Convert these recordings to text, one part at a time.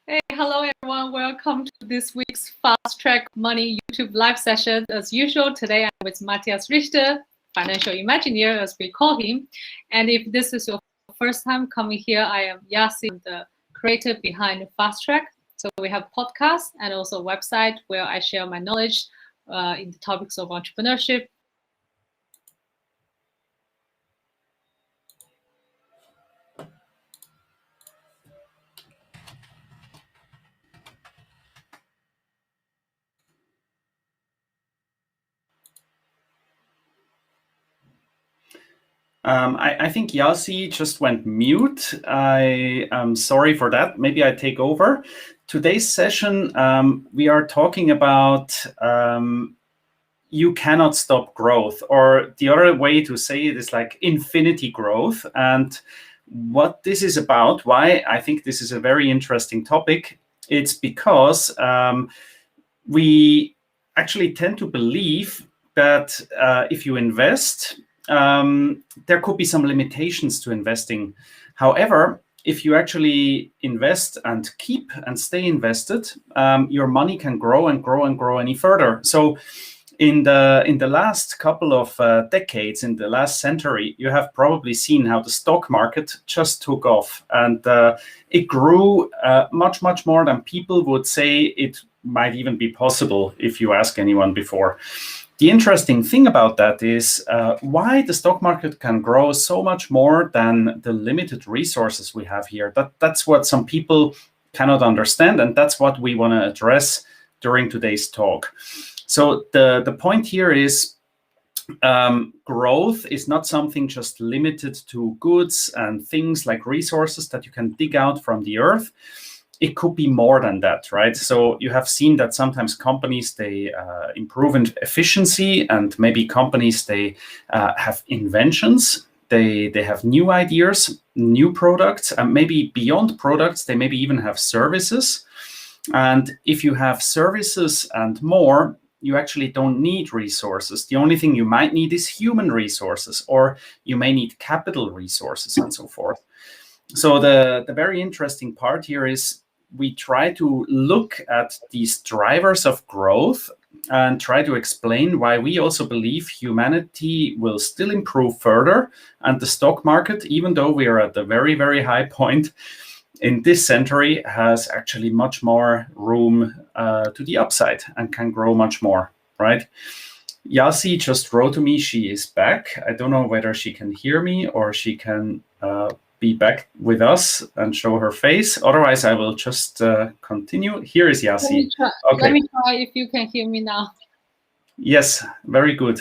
Hey, hello everyone. Welcome to this week's Fast Track Money YouTube live session. As usual, today I'm with Matthias Richter, financial Imagineer, as we call him. And if this is your first time coming here, I am Yasi, the creator behind Fast Track. So we have podcasts and also a website where I share my knowledge in the topics of entrepreneurship. I think Yasi just went mute. I am sorry for that. Maybe I take over. Today's session, we are talking about you cannot stop growth, or the other way to say it is like infinity growth. And what this is about, why I think this is a very interesting topic, it's because we actually tend to believe that if you invest, there could be some limitations to investing. However, if you actually invest and keep and stay invested, your money can grow and grow and grow any further. So in the last couple of decades, in the last century, you have probably seen how the stock market just took off, and it grew much more than people would say it might even be possible if you ask anyone before. The interesting thing about that is why the stock market can grow so much more than the limited resources we have here. That's what some people cannot understand, and that's what we want to address during today's talk. So the point here is growth is not something just limited to goods and things like resources that you can dig out from the earth. It could be more than that, right? So you have seen that sometimes companies, they improve in efficiency, and maybe companies, they have inventions. They have new ideas, new products, and maybe beyond products, they maybe even have services. And if you have services and more, you actually don't need resources. The only thing you might need is human resources, or you may need capital resources and so forth. So the very interesting part here is we try to look at these drivers of growth and try to explain why we also believe humanity will still improve further, and the stock market, even though we are at the very, very high point in this century, has actually much more room to the upside and can grow much more, right? Yasi just wrote to me she is back. I don't know whether she can hear me or she can be back with us and show her face. Otherwise, I will just continue. Here is Yasi. Let me try if you can hear me now. Yes, very good.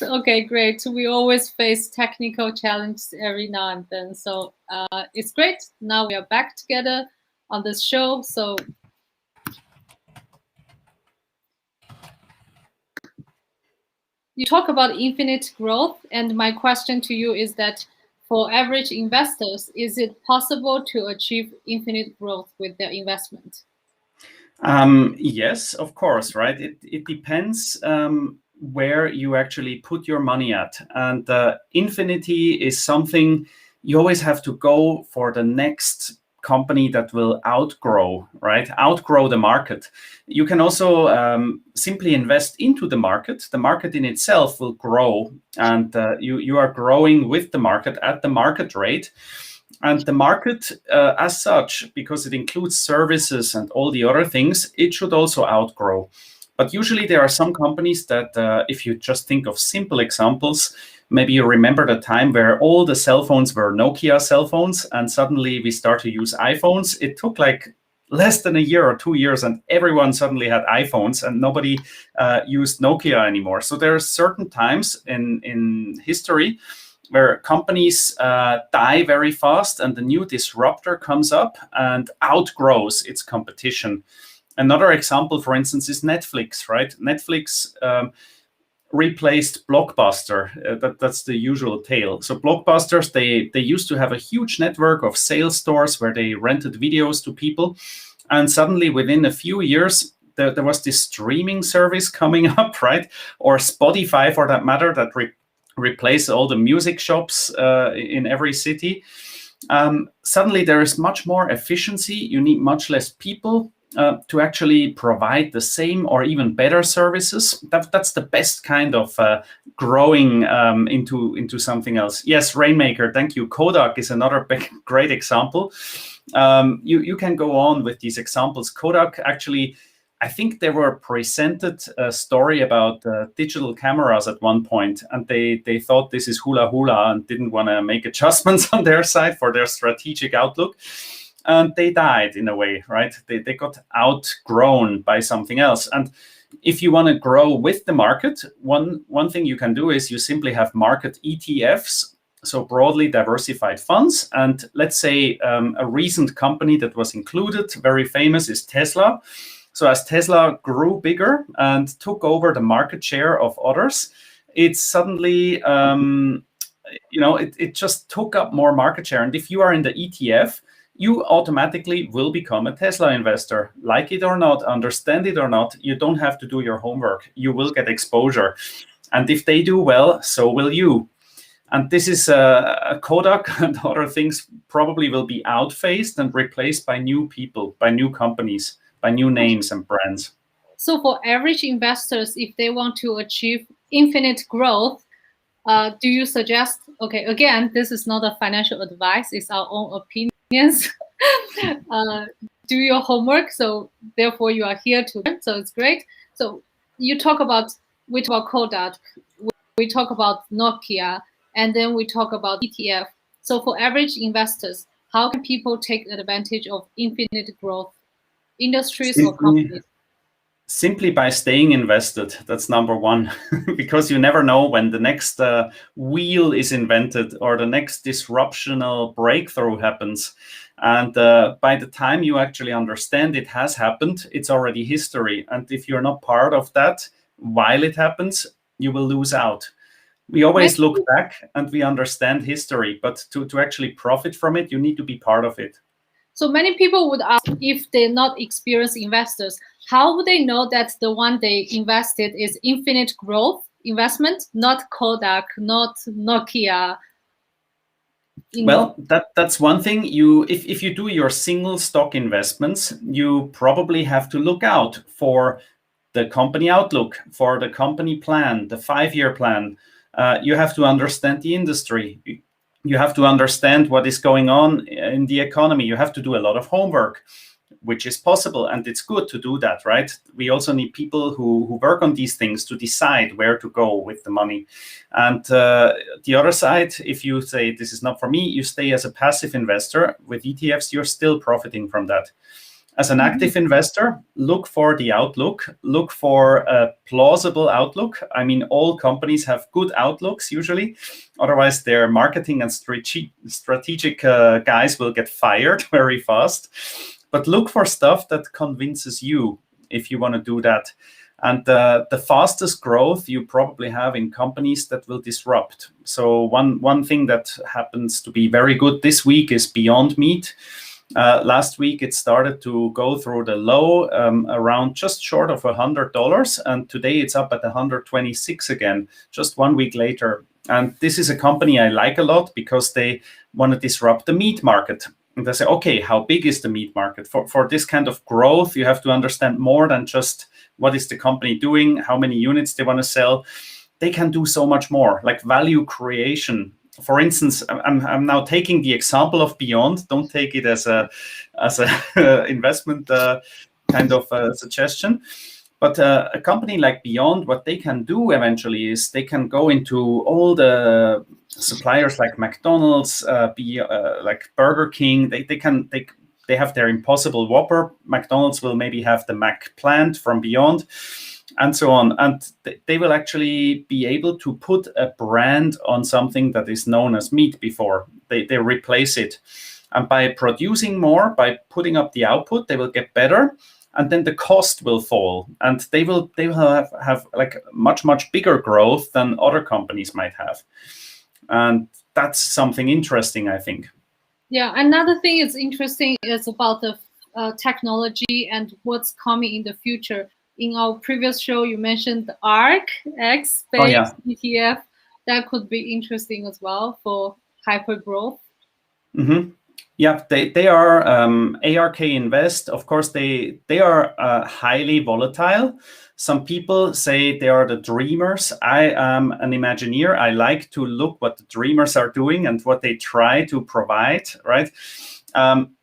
Okay, great. So we always face technical challenges every now and then. So it's great. Now we are back together on this show. So you talk about infinite growth. And my question to you is that for average investors, is it possible to achieve infinite growth with their investment? Yes, of course, right? It depends where you actually put your money at. And infinity is something you always have to go for the next company that will outgrow, right? Outgrow the market. You can also simply invest into the market. The market in itself will grow, and you are growing with the market at the market rate. And the market as such, because it includes services and all the other things, it should also outgrow. But usually there are some companies that, if you just think of simple examples, maybe you remember the time where all the cell phones were Nokia cell phones, and suddenly we start to use iPhones. It took like less than a year or 2 years, and everyone suddenly had iPhones, and nobody used Nokia anymore. So there are certain times in history where companies die very fast, and the new disruptor comes up and outgrows its competition. Another example, for instance, is Netflix, right? Netflix replaced Blockbuster. That's the usual tale. So Blockbusters, they used to have a huge network of sales stores where they rented videos to people. And suddenly within a few years, there was this streaming service coming up, right? Or Spotify, for that matter, that replaced all the music shops in every city. suddenly there is much more efficiency. You need much less people to actually provide the same or even better services. That's the best kind of growing into something else. Yes, Rainmaker, thank you. Kodak is another great example. You can go on with these examples. Kodak actually, I think they were presented a story about digital cameras at one point, and they thought this is hula hula and didn't want to make adjustments on their side for their strategic outlook. And they died in a way, right? They got outgrown by something else. And if you want to grow with the market, one thing you can do is you simply have market ETFs, so broadly diversified funds. And let's say a recent company that was included, very famous, is Tesla. So as Tesla grew bigger and took over the market share of others, it suddenly, it just took up more market share. And if you are in the ETF, you automatically will become a Tesla investor. Like it or not, understand it or not, you don't have to do your homework. You will get exposure. And if they do well, so will you. And this is a Kodak and other things probably will be outphased and replaced by new people, by new companies, by new names and brands. So for average investors, if they want to achieve infinite growth, do you suggest, okay, again, this is not a financial advice, it's our own opinions. Do your homework, so therefore you are here to learn, so it's great. So we talk about Kodak, we talk about Nokia, and then we talk about ETF. So for average investors, how can people take advantage of infinite growth industries or companies? Simply by staying invested. That's number one, because you never know when the next wheel is invented or the next disruptional breakthrough happens. And by the time you actually understand it has happened, it's already history. And if you're not part of that while it happens, you will lose out. We always look back and we understand history, but to actually profit from it, you need to be part of it. So many people would ask, if they're not experienced investors, how would they know that the one they invested is infinite growth investment, not Kodak, not Nokia? Well, that's one thing. If you do your single stock investments, you probably have to look out for the company outlook, for the company plan, the 5-year plan. You have to understand the industry. You have to understand what is going on in the economy. You have to do a lot of homework, which is possible. And it's good to do that, right? We also need people who work on these things to decide where to go with the money. And the other side, if you say, this is not for me, you stay as a passive investor. With ETFs, you're still profiting from that. As an active investor, look for the outlook, look for a plausible outlook. I mean, all companies have good outlooks usually. Otherwise, their marketing and strategic guys will get fired very fast. But look for stuff that convinces you if you want to do that. And the fastest growth you probably have in companies that will disrupt. So one thing that happens to be very good this week is Beyond Meat. Last week, it started to go through the low around just short of $100. And today it's up at 126 again, just 1 week later. And this is a company I like a lot because they want to disrupt the meat market. And they say, okay, how big is the meat market? For this kind of growth, you have to understand more than just what is the company doing, how many units they want to sell. They can do so much more, like value creation. For instance, I'm now taking the example of Beyond. Don't take it as a investment kind of suggestion. But a company like Beyond, what they can do eventually is they can go into all the suppliers like McDonald's, like Burger King. They have their Impossible Whopper. McDonald's will maybe have the Mac plant from Beyond, and so on. And they will actually be able to put a brand on something that is known as meat before. They replace it. And by producing more, by putting up the output, they will get better. And then the cost will fall. And they will have like much bigger growth than other companies might have. And that's something interesting, I think. Yeah, another thing is interesting is about the technology and what's coming in the future. In our previous show, you mentioned the ARC, X, space, ETF. That could be interesting as well for hyper growth. Mm-hmm. Yeah, they are ARK Invest. Of course, they are highly volatile. Some people say they are the dreamers. I am an Imagineer. I like to look what the dreamers are doing and what they try to provide, right?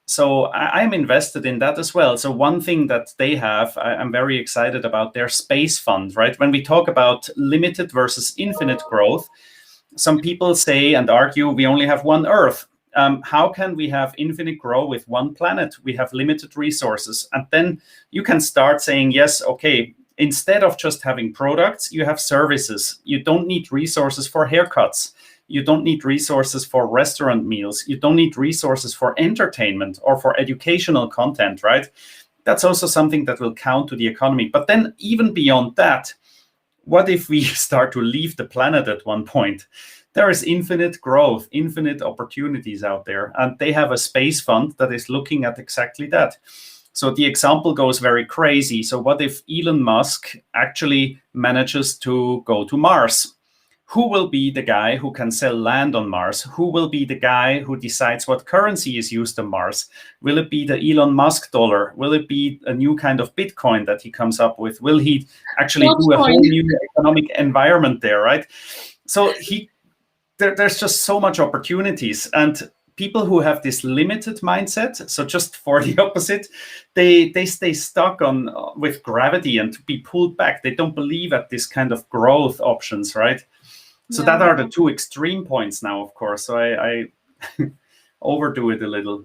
So I'm invested in that as well. So one thing that they have, I'm very excited about their space fund, right? When we talk about limited versus infinite growth, some people say and argue we only have one Earth. How can we have infinite growth with one planet? We have limited resources. And then you can start saying, yes, okay, instead of just having products, you have services. You don't need resources for haircuts. You don't need resources for restaurant meals. You don't need resources for entertainment or for educational content, right? That's also something that will count to the economy. But then even beyond that, what if we start to leave the planet at one point? There is infinite growth, infinite opportunities out there, and they have a space fund that is looking at exactly that. So the example goes very crazy. So what if Elon Musk actually manages to go to Mars? Who will be the guy who can sell land on Mars? Who will be the guy who decides what currency is used on Mars? Will it be the Elon Musk dollar? Will it be a new kind of Bitcoin that he comes up with? Will he actually do a whole new economic environment there, right? So there's just so much opportunities. And people who have this limited mindset, so just for the opposite, they stay stuck on with gravity and to be pulled back. They don't believe at this kind of growth options, right? So that are the two extreme points now, of course. So I overdo it a little.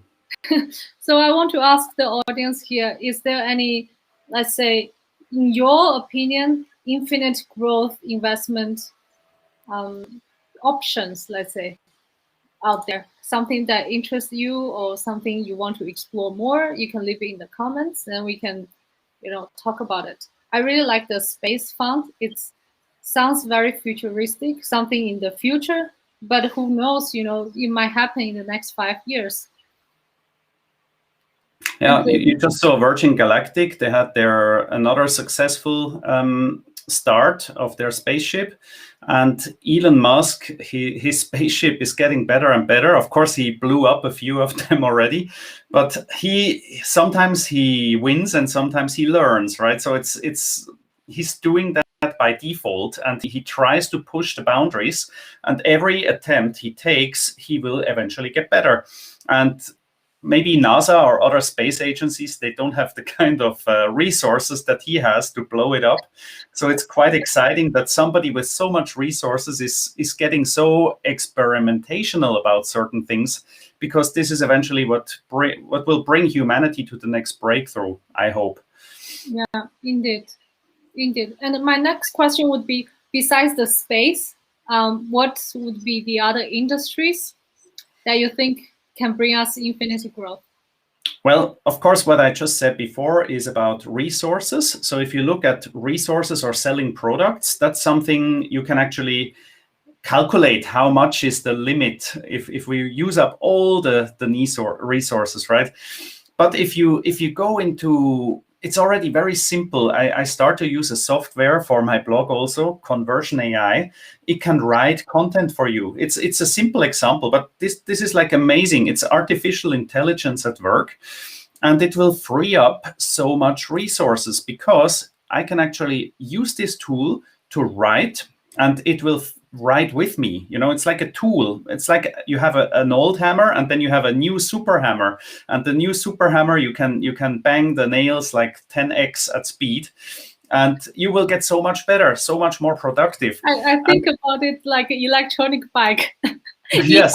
So I want to ask the audience here, is there any, let's say, in your opinion, infinite growth investment options, let's say, out there? Something that interests you or something you want to explore more? You can leave it in the comments and we can, talk about it. I really like the space fund. It sounds very futuristic, something in the future, but who knows, it might happen in the next 5 years. Yeah, you just saw Virgin Galactic. They had another successful start of their spaceship, and Elon Musk, his spaceship is getting better and better. Of course, he blew up a few of them already, but sometimes he wins and sometimes he learns, right? So he's doing that by default, and he tries to push the boundaries, and every attempt he takes, he will eventually get better. And maybe NASA or other space agencies, they don't have the kind of resources that he has to blow it up. So it's quite exciting that somebody with so much resources is getting so experimentational about certain things, because this is eventually what will bring humanity to the next breakthrough, I hope. Yeah, indeed. And my next question would be, besides the space, what would be the other industries that you think can bring us infinite growth? Well, of course, what I just said before is about resources. So if you look at resources or selling products, that's something you can actually calculate how much is the limit if we use up all the resources, right? But if you go into, it's already very simple. I start to use a software for my blog also, Conversion AI. It can write content for you. It's a simple example, but this is like amazing. It's artificial intelligence at work, and it will free up so much resources because I can actually use this tool to write, and it will write with me. It's like a tool. It's like you have an old hammer and then you have a new super hammer, and the new super hammer, you can bang the nails like 10x at speed, and you will get so much better, so much more productive. I think about it like an electronic bike. Yes.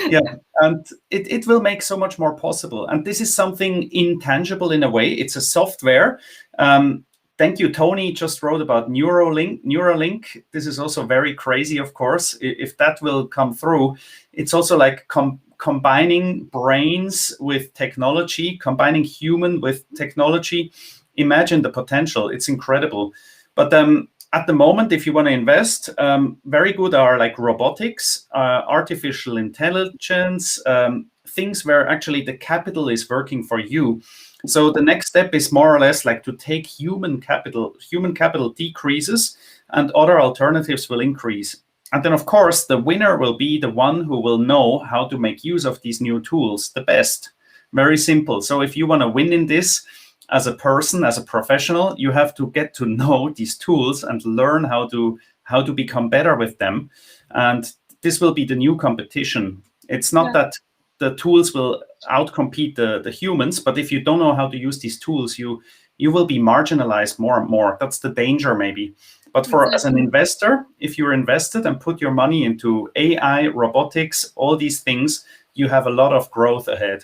Yeah, and it will make so much more possible. And this is something intangible in a way. It's a software. Thank you. Tony just wrote about Neuralink. This is also very crazy, of course. If that will come through, it's also like combining brains with technology, combining human with technology. Imagine the potential. It's incredible. But at the moment, if you want to invest, very good are like robotics, artificial intelligence, things where actually the capital is working for you. So the next step is more or less like to take human capital decreases and other alternatives will increase. And then, of course, the winner will be the one who will know how to make use of these new tools the best. Very simple. So if you want to win in this as a person, as a professional, you have to get to know these tools and learn how to become better with them. And this will be the new competition. It's not that the tools will outcompete the humans, but if you don't know how to use these tools, you will be marginalized more and more. That's the danger, maybe. But as an investor, if you're invested and put your money into AI, robotics, all these things, you have a lot of growth ahead.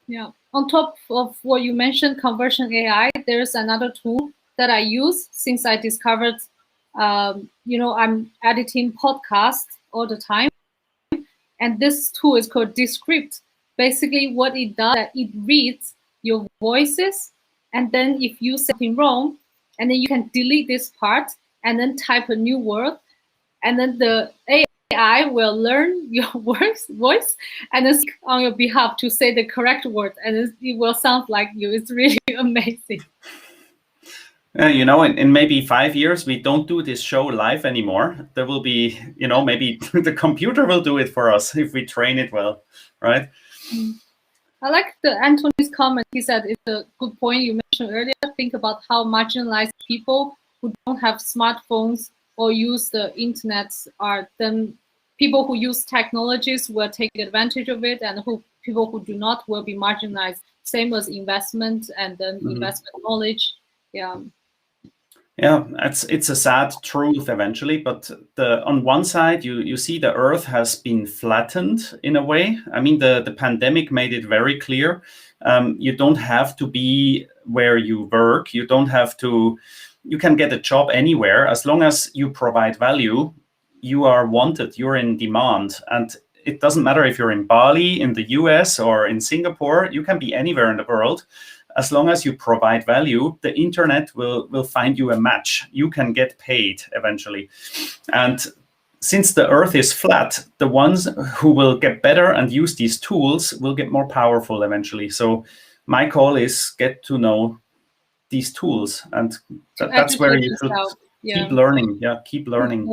Yeah. On top of what you mentioned, conversion AI, there's another tool that I use since I discovered, I'm editing podcasts all the time. And this tool is called Descript. Basically, what it does, that it reads your voices, and then if you say something wrong, and then you can delete this part and then type a new word, and then the AI will learn your voice and then speak on your behalf to say the correct word, and it will sound like you. It's really amazing. In maybe 5 years, we don't do this show live anymore. There will be, maybe the computer will do it for us if we train it well, right? I like Anthony's comment. He said it's a good point you mentioned earlier. Think about how marginalized people who don't have smartphones or use the internet are. Then people who use technologies will take advantage of it, and people who do not will be marginalized. Same as investment and then investment knowledge. Yeah, it's a sad truth eventually, but on one side you see the Earth has been flattened in a way. I mean, the pandemic made it very clear. You don't have to be where you work. You can get a job anywhere as long as you provide value. You are wanted. You're in demand, and it doesn't matter if you're in Bali, in the US, or in Singapore. You can be anywhere in the world. As long as you provide value, the internet will find you a match. You can get paid eventually. And since the Earth is flat, the ones who will get better and use these tools will get more powerful eventually. So my call is get to know these tools. And that's where you should keep learning. Yeah, keep learning.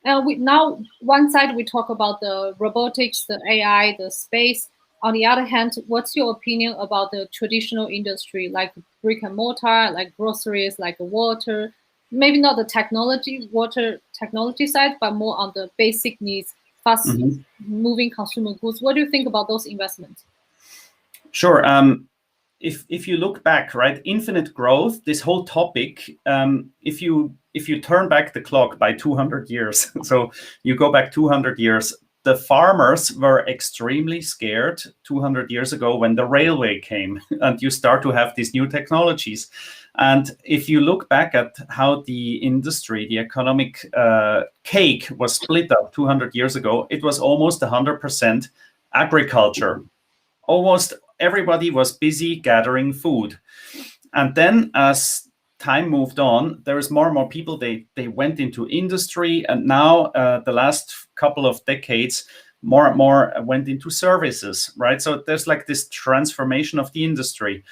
Now, one side we talk about the robotics, the AI, the space. On the other hand, what's your opinion about the traditional industry, like brick and mortar, like groceries, like water? Maybe not the water technology side, but more on the basic needs, fast moving consumer goods. What do you think about those investments? Sure. If you look back, right, infinite growth, this whole topic, if you turn back the clock by 200 years, so you go back 200 years, the farmers were extremely scared 200 years ago when the railway came and you start to have these new technologies. And if you look back at how the industry, the economic cake was split up 200 years ago, it was almost 100% agriculture. Almost everybody was busy gathering food. And then as time moved on, there is more and more people, they went into industry, and now the last couple of decades, more and more went into services, right? So there's like this transformation of the industry.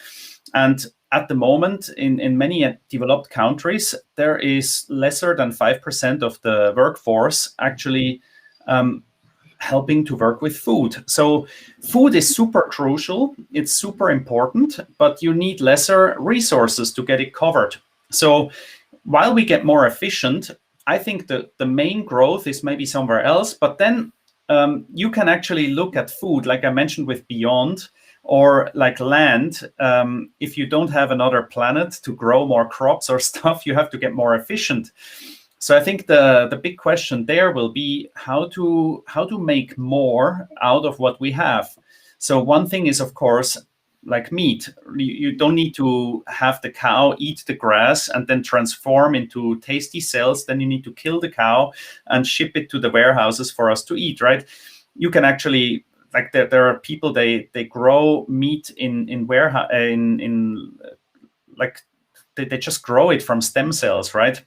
And at the moment, in many developed countries, there is lesser than 5% of the workforce actually helping to work with food. So food is super crucial. It's super important, but you need lesser resources to get it covered. So while we get more efficient, I think the main growth is maybe somewhere else, but then you can actually look at food, like I mentioned with Beyond, or like land. If you don't have another planet to grow more crops or stuff, you have to get more efficient. So I think the big question there will be how to make more out of what we have. So one thing is, of course, like meat. You don't need to have the cow eat the grass and then transform into tasty cells. Then you need to kill the cow and ship it to the warehouses for us to eat, right? You can actually, like there are people, they grow meat in warehouse like they just grow it from stem cells, right?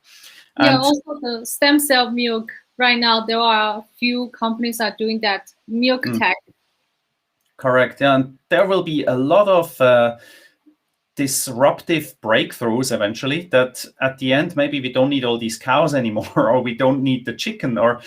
Yeah, also the stem cell milk. Right now, there are a few companies are doing that milk tech. Correct. Yeah, and there will be a lot of disruptive breakthroughs eventually, that at the end maybe we don't need all these cows anymore, or we don't need the chicken, or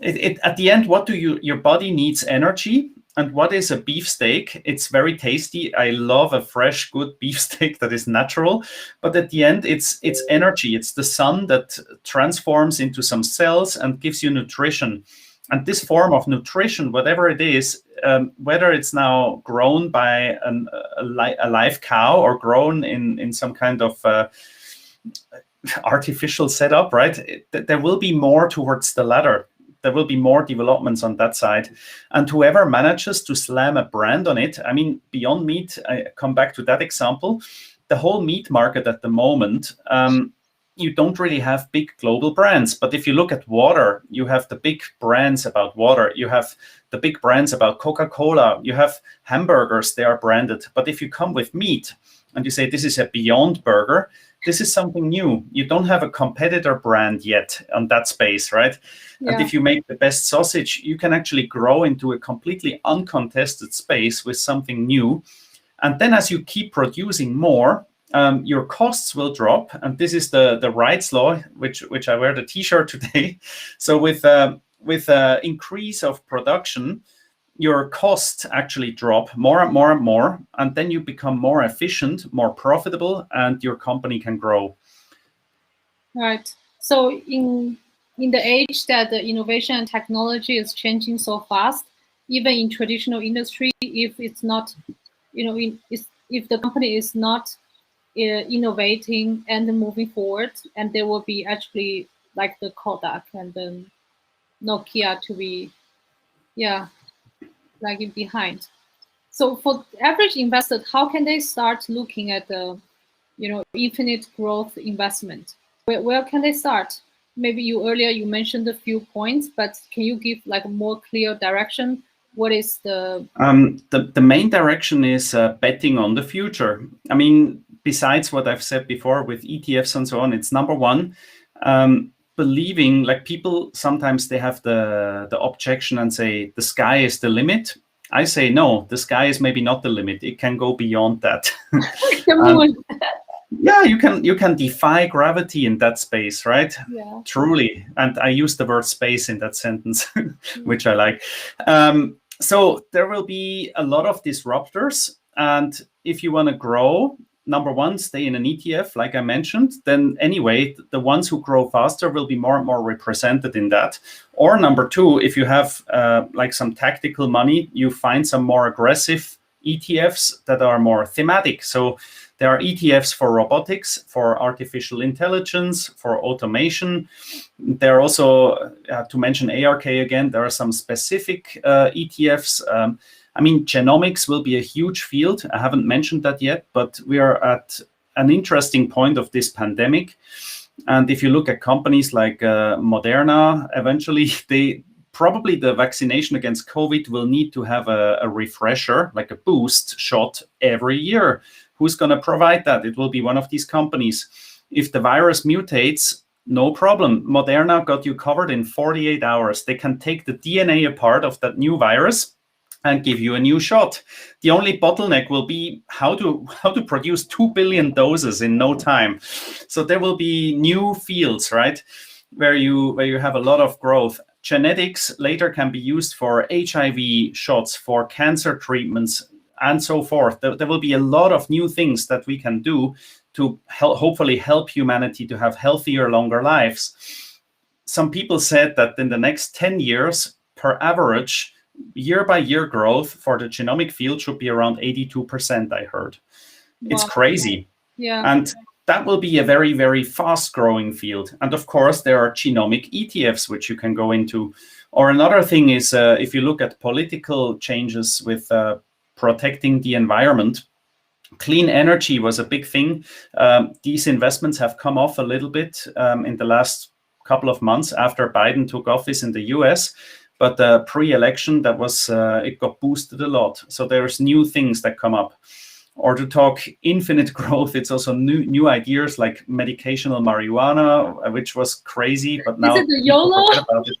at the end, what do your body needs energy. And what is a beefsteak? It's very tasty. I love a fresh, good beefsteak that is natural. But at the end, it's energy. It's the sun that transforms into some cells and gives you nutrition. And this form of nutrition, whatever it is, whether it's now grown by a live cow or grown in some kind of artificial setup, right? There will be more towards the latter. There will be more developments on that side. And whoever manages to slam a brand on it, I mean, Beyond Meat, I come back to that example, the whole meat market at the moment, you don't really have big global brands. But if you look at water, you have the big brands about water. You have the big brands about Coca-Cola. You have hamburgers, they are branded. But if you come with meat and you say, this is a Beyond Burger, this is something new. You don't have a competitor brand yet on that space, right? Yeah. And if you make the best sausage, you can actually grow into a completely uncontested space with something new. And then as you keep producing more, your costs will drop. And this is the Wright's law, which I wear the t-shirt today. So with increase of production, your costs actually drop more and more and more, and then you become more efficient, more profitable, and your company can grow. Right. So in the age that the innovation and technology is changing so fast, even in traditional industry, if it's not, if the company is not innovating and moving forward, and there will be actually like the Kodak and the Nokia to be, lagging behind. So for average investor, how can they start looking at the, infinite growth investment? Where can they start? Maybe earlier you mentioned a few points, but can you give like a more clear direction? What is the main direction is betting on the future. I mean, besides what I've said before with ETFs and so on, it's number one, believing, like people sometimes they have the objection and say the sky is the limit. I say no, the sky is maybe not the limit. It can go beyond that. Yeah, you can defy gravity in that space, right? Yeah. Truly. And I use the word space in that sentence, which I like. So there will be a lot of disruptors. And if you want to grow, number one, stay in an ETF, like I mentioned. Then anyway, the ones who grow faster will be more and more represented in that. Or number two, if you have like some tactical money, you find some more aggressive ETFs that are more thematic. So there are ETFs for robotics, for artificial intelligence, for automation. There are also, to mention ARK again, there are some specific ETFs. I mean, genomics will be a huge field. I haven't mentioned that yet, but we are at an interesting point of this pandemic. And if you look at companies like Moderna, eventually probably the vaccination against COVID will need to have a refresher, like a boost shot every year. Who's going to provide that? It will be one of these companies. If the virus mutates, no problem. Moderna got you covered in 48 hours. They can take the DNA apart of that new virus and give you a new shot. The only bottleneck will be how to produce 2 billion doses in no time. So there will be new fields, right, where you have a lot of growth. Genetics later can be used for HIV shots, for cancer treatments, and so forth. There will be a lot of new things that we can do to hopefully help humanity to have healthier, longer lives. Some people said that in the next 10 years, per average, year-by-year growth for the genomic field should be around 82%, I heard. Wow. It's crazy. Yeah. And that will be a very, very fast-growing field. And of course, there are genomic ETFs, which you can go into. Or another thing is, if you look at political changes with protecting the environment, clean energy was a big thing. These investments have come off a little bit in the last couple of months after Biden took office in the US. But pre-election, that was it got boosted a lot. So there's new things that come up. Or to talk infinite growth, it's also new ideas like medicational marijuana, which was crazy. But now is it the YOLO? About it.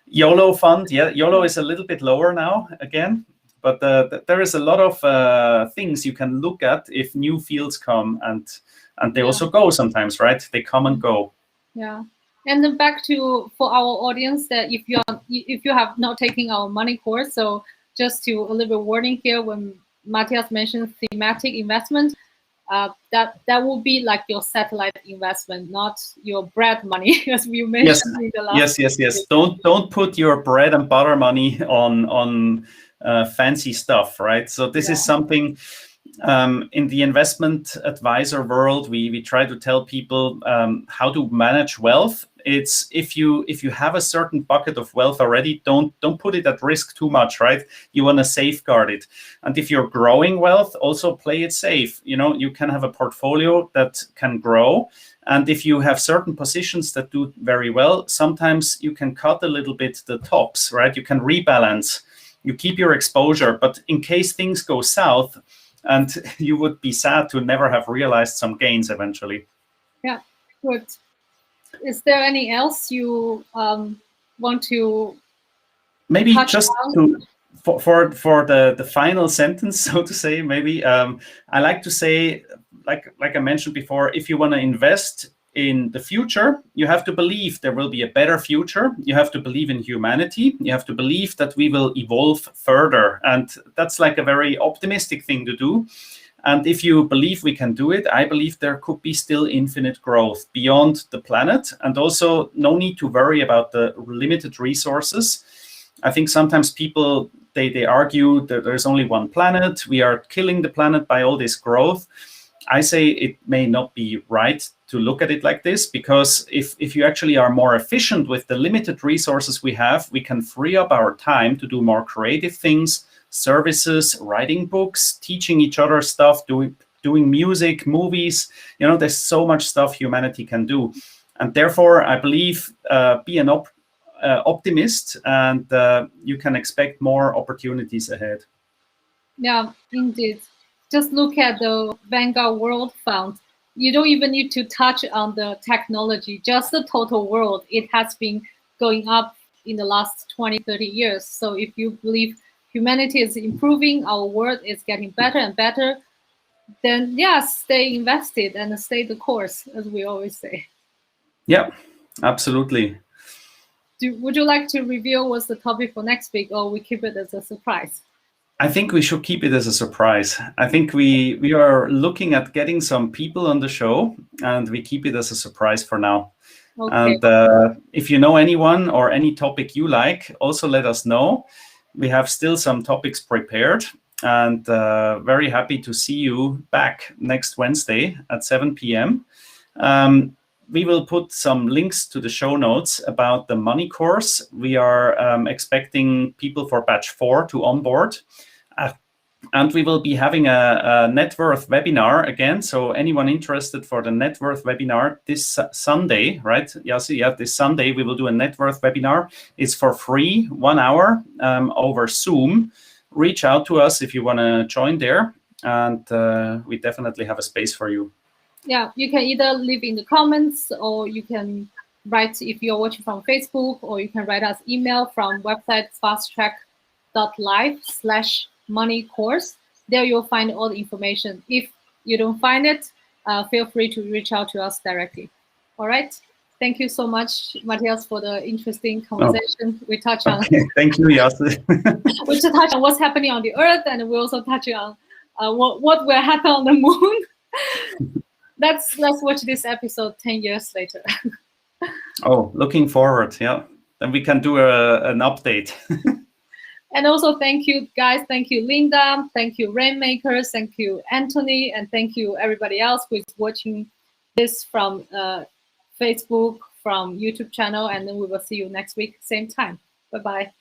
YOLO fund, yeah. YOLO is a little bit lower now again. But there is a lot of things you can look at if new fields come, and they also go sometimes, right? They come and go. Yeah. And then back to, for our audience, that if you have not taken our money course, so just to a little bit warning here, when Matthias mentioned thematic investment, that will be like your satellite investment, not your bread money, as we mentioned in the last. Yes. Don't put your bread and butter money on fancy stuff, right? So this is something. In the investment advisor world, we try to tell people how to manage wealth. It's if you have a certain bucket of wealth already, don't put it at risk too much, right? You want to safeguard it. And if you're growing wealth, also play it safe. You can have a portfolio that can grow. And if you have certain positions that do very well, sometimes you can cut a little bit the tops, right? You can rebalance. You keep your exposure, but in case things go south, and you would be sad to never have realized some gains eventually. Yeah, good. Is there any else you want to maybe just for the final sentence, so to say? Maybe I like to say, like I mentioned before, if you want to invest in the future, you have to believe there will be a better future. You have to believe in humanity. You have to believe that we will evolve further. And that's like a very optimistic thing to do. And if you believe we can do it, I believe there could be still infinite growth beyond the planet. And also no need to worry about the limited resources. I think sometimes people, they argue that there's only one planet. We are killing the planet by all this growth. I say it may not be right to look at it like this, because if you actually are more efficient with the limited resources we have, we can free up our time to do more creative things, services, writing books, teaching each other stuff, doing music, movies. There's so much stuff humanity can do. And therefore, I believe, be an optimist, and you can expect more opportunities ahead. Yeah, indeed. Just look at the Vanguard World Fund. You don't even need to touch on the technology, just the total world. It has been going up in the last 20, 30 years. So if you believe humanity is improving, our world is getting better and better, then stay invested and stay the course, as we always say. Yeah, absolutely. Would you like to reveal what's the topic for next week, or we keep it as a surprise? I think we should keep it as a surprise. I think we are looking at getting some people on the show, and we keep it as a surprise for now. Okay. And if you know anyone or any topic you like, also let us know. We have still some topics prepared, and very happy to see you back next Wednesday at 7 p.m. We will put some links to the show notes about the money course. We are expecting people for batch 4 to onboard. And we will be having a net worth webinar again. So anyone interested for the net worth webinar this Sunday, right? Yasi, this Sunday we will do a net worth webinar. It's for free, 1 hour over Zoom. Reach out to us if you want to join there, and we definitely have a space for you. Yeah, you can either leave in the comments, or you can write if you're watching from Facebook, or you can write us email from website fasttrack.live/money course. There you'll find all the information. If you don't find it, feel free to reach out to us directly. All right. Thank you so much, Matthias, for the interesting conversation. We touch on. Thank you, Yasi. We should touch on what's happening on the Earth, and we also touch on what will happen on the Moon. Let's watch this episode 10 years later. Oh, looking forward. Yeah, then we can do an update. And also, thank you, guys. Thank you, Linda. Thank you, Rainmakers. Thank you, Anthony. And thank you, everybody else who is watching this from Facebook, from YouTube channel. And then we will see you next week, same time. Bye-bye.